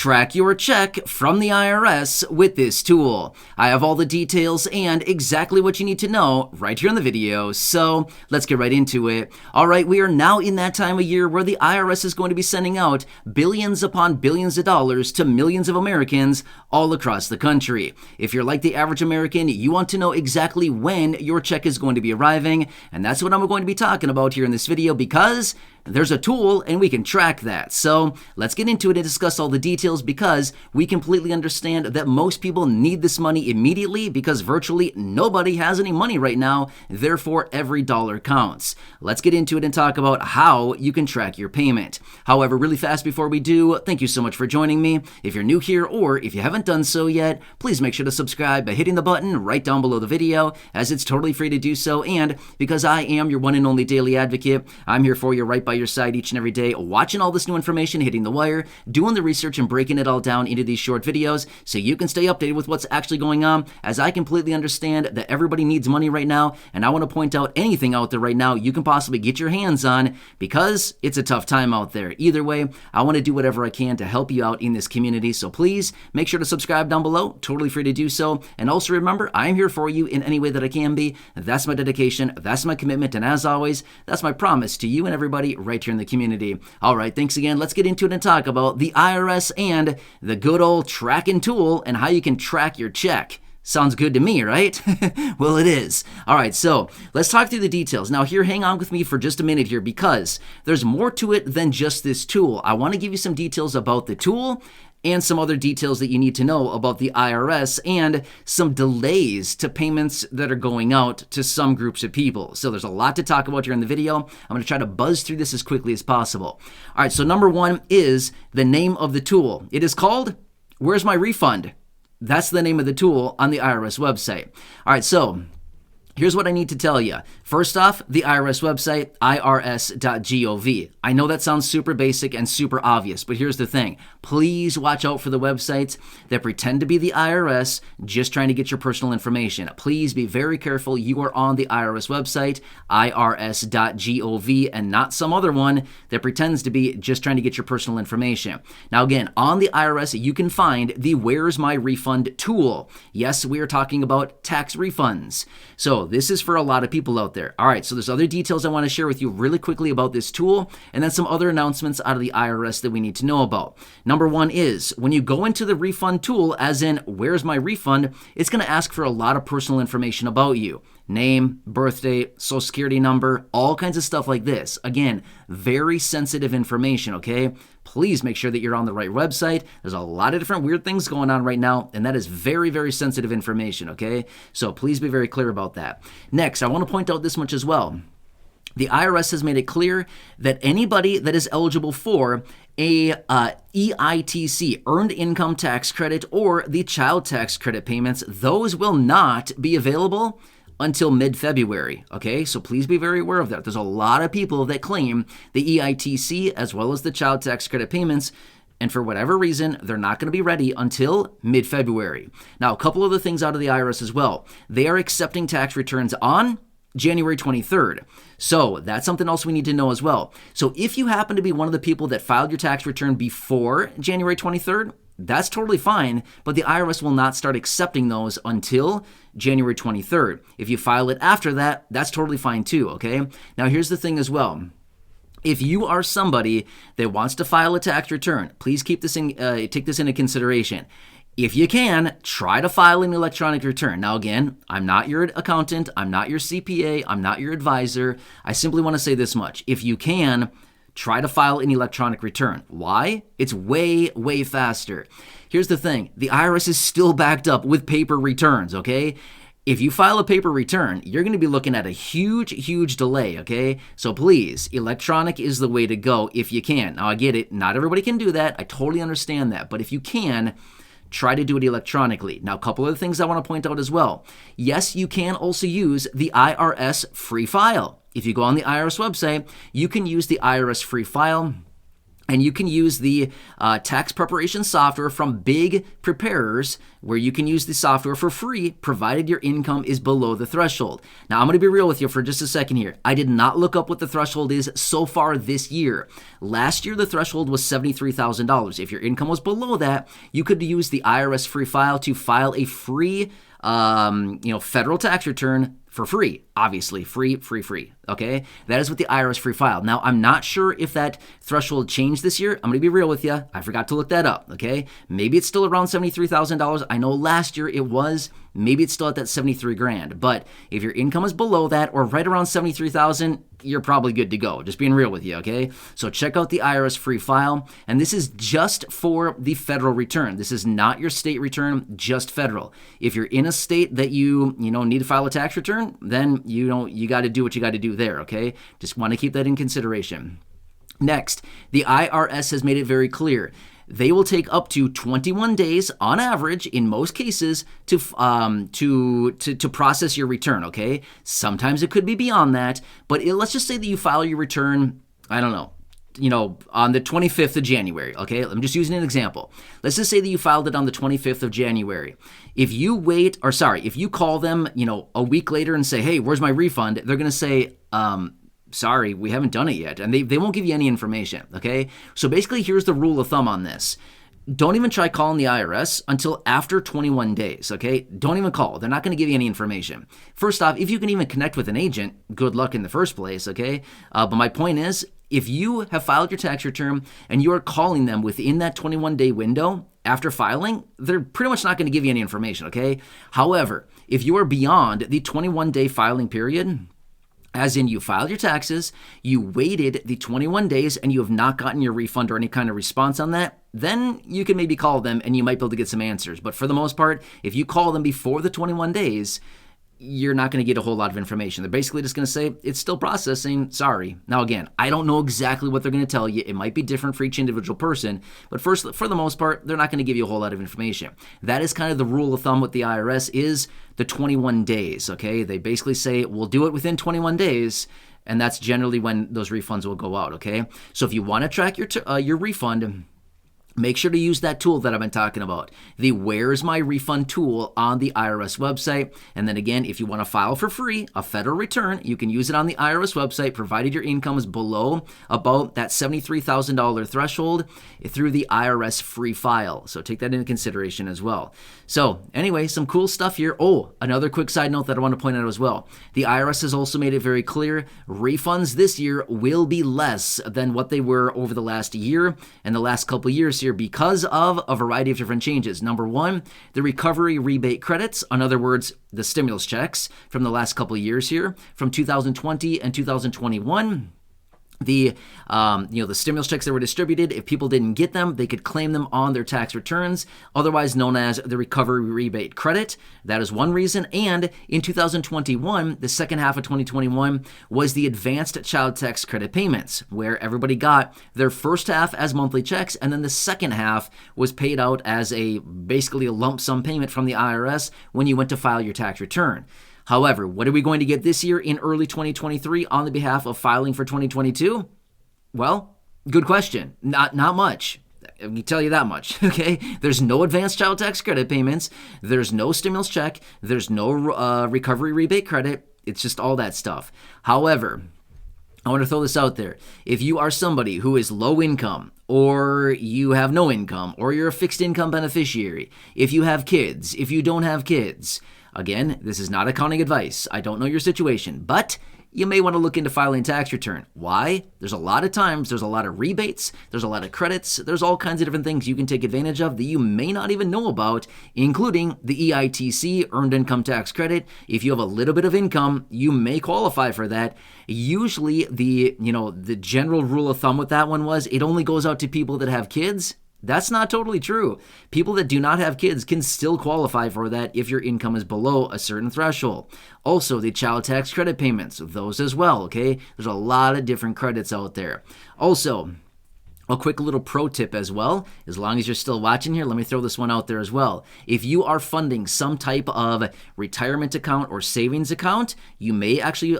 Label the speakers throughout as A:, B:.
A: Track your check from the IRS with this tool. I have all the details and exactly what you need to know right here in the video, so let's get right into it. All right, we are now in that time of year where the IRS is going to be sending out billions upon billions of dollars to millions of Americans all across the country. If you're like the average American, you want to know exactly when your check is going to be arriving, and that's what I'm going to be talking about here in this video because there's a tool and we can track that. So let's get into it and discuss all the details because we completely understand that most people need this money immediately because virtually nobody has any money right now. Therefore, every dollar counts. Let's get into it and talk about how you can track your payment. However, really fast before we do, thank you so much for joining me. If you're new here or if you haven't done so yet, please make sure to subscribe by hitting the button right down below the video as it's totally free to do so. And because I am your one and only daily advocate, I'm here for you right by your side each and every day, watching all this new information, hitting the wire, doing the research and breaking it all down into these short videos so you can stay updated with what's actually going on, as I completely understand that everybody needs money right now, and I want to point out anything out there right now you can possibly get your hands on because it's a tough time out there. Either way, I want to do whatever I can to help you out in this community, so please make sure to subscribe down below, totally free to do so, and also remember, I am here for you in any way that I can be. That's my dedication, that's my commitment, and as always, that's my promise to you and everybody right here in the community. All right, thanks again. Let's get into it and talk about the IRS and the good old tracking tool and how you can track your check. Sounds good to me, right? Well, it is. All right, so let's talk through the details. Now here, hang on with me for just a minute here because there's more to it than just this tool. I want to give you some details about the tool and some other details that you need to know about the IRS and some delays to payments that are going out to some groups of people. So there's a lot to talk about here in the video. I'm going to try to buzz through this as quickly as possible. All right, so number one is the name of the tool. It is called Where's My Refund? That's the name of the tool on the IRS website. All right, so here's what I need to tell you. First off, the IRS website, irs.gov. I know that sounds super basic and super obvious, but here's the thing. Please watch out for the websites that pretend to be the IRS just trying to get your personal information. Please be very careful. You are on the IRS website, irs.gov, and not some other one that pretends to be just trying to get your personal information. Now again, on the IRS, you can find the Where's My Refund tool. Yes, we are talking about tax refunds. So this is for a lot of people out there. All right, so there's other details I want to share with you really quickly about this tool, and then some other announcements out of the IRS that we need to know about. Number one is when you go into the refund tool, as in Where's My Refund, it's going to ask for a lot of personal information about you. Name, birthday, social security number, all kinds of stuff like this. Again, very sensitive information, okay? Please make sure that you're on the right website. There's a lot of different weird things going on right now, and that is very, very sensitive information, okay? So please be very clear about that. Next, I want to point out this much as well. The IRS has made it clear that anybody that is eligible for a EITC, Earned Income Tax Credit, or the Child Tax Credit payments, those will not be available until mid-February, okay? So please be very aware of that. There's a lot of people that claim the EITC as well as the Child Tax Credit payments, and for whatever reason, they're not going to be ready until mid-February. Now, a couple other things out of the IRS as well. They are accepting tax returns on January 23rd. So that's something else we need to know as well. So if you happen to be one of the people that filed your tax return before January 23rd, that's totally fine, but the IRS will not start accepting those until January 23rd. If you file it after that, that's totally fine too, okay? Now here's the thing as well. If you are somebody that wants to file a tax return, please keep this take this into consideration. If you can, try to file an electronic return. Now again, I'm not your accountant, I'm not your CPA, I'm not your advisor. I simply want to say this much. If you can, try to file an electronic return. Why? It's way, way faster. Here's the thing. The IRS is still backed up with paper returns, okay? If you file a paper return, you're going to be looking at a huge, huge delay, okay? So please, electronic is the way to go if you can. Now I get it. Not everybody can do that. I totally understand that. But if you can, try to do it electronically. Now, a couple other things I want to point out as well. Yes, you can also use the IRS free file. If you go on the IRS website, you can use the IRS free file. And you can use the tax preparation software from big preparers, where you can use the software for free, provided your income is below the threshold. Now, I'm going to be real with you for just a second here. I did not look up what the threshold is so far this year. Last year, the threshold was $73,000. If your income was below that, you could use the IRS free file to file a free federal tax return for free. Obviously, free. Okay? That is with the IRS free file. Now, I'm not sure if that threshold changed this year. I'm going to be real with you. I forgot to look that up. Okay? Maybe it's still around $73,000. I know last year it was. Maybe it's still at that 73 grand. But if your income is below that or right around 73,000, you're probably good to go. Just being real with you, okay? So check out the IRS free file. And this is just for the federal return. This is not your state return, just federal. If you're in a state that you need to file a tax return, then you got to do what you got to do there, okay? Just want to keep that in consideration. Next, the IRS has made it very clear. They will take up to 21 days on average, in most cases, to process your return, okay? Sometimes it could be beyond that, but let's just say that you file your return, I don't know, on the 25th of January, okay? I'm just using an example. Let's just say that you filed it on the 25th of January. If you call them, a week later and say, hey, where's my refund? They're going to say, sorry, we haven't done it yet. And they won't give you any information, okay? So basically, here's the rule of thumb on this. Don't even try calling the IRS until after 21 days, okay? Don't even call. They're not going to give you any information. First off, if you can even connect with an agent, good luck in the first place, okay? But my point is, if you have filed your tax return and you are calling them within that 21-day window after filing, they're pretty much not going to give you any information, okay? However, if you are beyond the 21-day filing period, as in you filed your taxes, you waited the 21 days, and you have not gotten your refund or any kind of response on that, then you can maybe call them and you might be able to get some answers. But for the most part, if you call them before the 21 days, you're not going to get a whole lot of information. They're basically just going to say, it's still processing, sorry. Now again, I don't know exactly what they're going to tell you. It might be different for each individual person, but for the most part, they're not going to give you a whole lot of information. That is kind of the rule of thumb with the IRS, is the 21 days, okay? They basically say, we'll do it within 21 days, and that's generally when those refunds will go out, okay? So if you want to track your refund, make sure to use that tool that I've been talking about, the Where's My Refund tool on the IRS website. And then again, if you want to file for free a federal return, you can use it on the IRS website, provided your income is below about that $73,000 threshold, through the IRS free file. So take that into consideration as well. So anyway, some cool stuff here. Oh, another quick side note that I want to point out as well. The IRS has also made it very clear, refunds this year will be less than what they were over the last year and the last couple years here, because of a variety of different changes. Number one, the recovery rebate credits, in other words, the stimulus checks from the last couple of years here, from 2020 and 2021. The stimulus checks that were distributed, if people didn't get them, they could claim them on their tax returns, otherwise known as the recovery rebate credit. That is one reason. And in 2021, the second half of 2021, was the advanced child tax credit payments, where everybody got their first half as monthly checks, and then the second half was paid out as basically a lump sum payment from the IRS when you went to file your tax return. However, what are we going to get this year in early 2023 on the behalf of filing for 2022? Well, good question. Not much. Let me tell you that much, okay? There's no advanced child tax credit payments. There's no stimulus check. There's no recovery rebate credit. It's just all that stuff. However, I want to throw this out there. If you are somebody who is low income, or you have no income, or you're a fixed income beneficiary, if you have kids, if you don't have kids, again, this is not accounting advice. I don't know your situation, but you may want to look into filing a tax return. Why? There's a lot of rebates, there's a lot of credits, there's all kinds of different things you can take advantage of that you may not even know about, including the EITC, Earned Income Tax Credit. If you have a little bit of income, you may qualify for that. Usually the general rule of thumb with that one was it only goes out to people that have kids. That's not totally true. People that do not have kids can still qualify for that if your income is below a certain threshold. Also, the child tax credit payments, those as well, okay? There's a lot of different credits out there. Also, A quick little pro tip as well, as long as you're still watching here, let me throw this one out there as well. If you are funding some type of retirement account or savings account, you may actually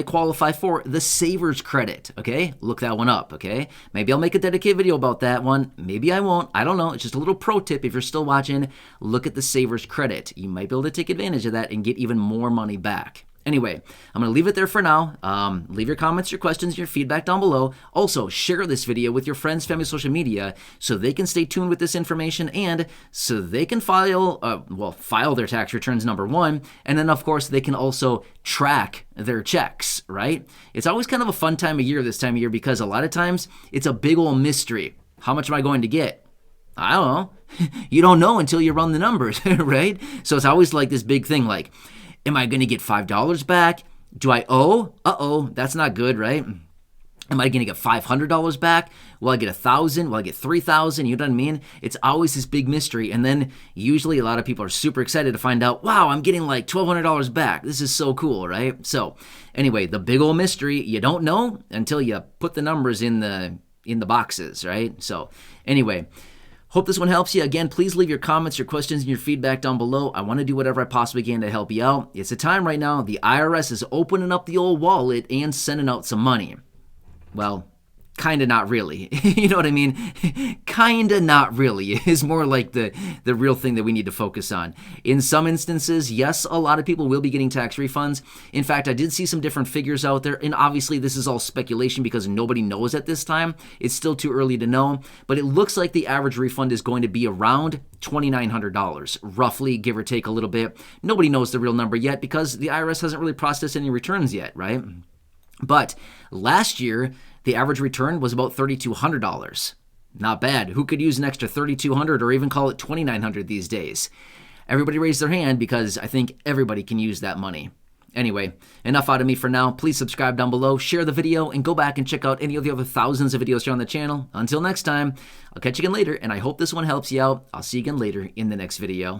A: qualify for the Savers Credit, okay? Look that one up, okay? Maybe I'll make a dedicated video about that one. Maybe I won't. I don't know. It's just a little pro tip. If you're still watching, look at the Savers Credit. You might be able to take advantage of that and get even more money back. Anyway, I'm going to leave it there for now. Leave your comments, your questions, your feedback down below. Also, share this video with your friends, family, social media so they can stay tuned with this information and so they can file their tax returns, number one. And then, of course, they can also track their checks, right? It's always kind of a fun time of year this time of year because a lot of times it's a big old mystery. How much am I going to get? I don't know. You don't know until you run the numbers, right? So it's always like this big thing like, am I going to get $5 back? Do I owe? Uh-oh, that's not good, right? Am I going to get $500 back? Will I get $1,000? Will I get $3,000? You know what I mean? It's always this big mystery. And then usually a lot of people are super excited to find out, wow, I'm getting like $1,200 back. This is so cool, right? So anyway, the big old mystery, you don't know until you put the numbers in the boxes, right? So anyway, hope this one helps you. Again, please leave your comments, your questions, and your feedback down below. I want to do whatever I possibly can to help you out. It's a time right now. The IRS is opening up the old wallet and sending out some money. Well, kind of not really. You know what I mean? Kind of not really is more like the real thing that we need to focus on. In some instances, yes, a lot of people will be getting tax refunds. In fact, I did see some different figures out there, and obviously this is all speculation because nobody knows at this time. It's still too early to know, but it looks like the average refund is going to be around $2,900, roughly, give or take a little bit. Nobody knows the real number yet because the IRS hasn't really processed any returns yet, right? But last year, the average return was about $3,200. Not bad. Who could use an extra $3,200 or even call it $2,900 these days? Everybody raised their hand because I think everybody can use that money. Anyway, enough out of me for now. Please subscribe down below, share the video, and go back and check out any of the other thousands of videos here on the channel. Until next time, I'll catch you again later, and I hope this one helps you out. I'll see you again later in the next video.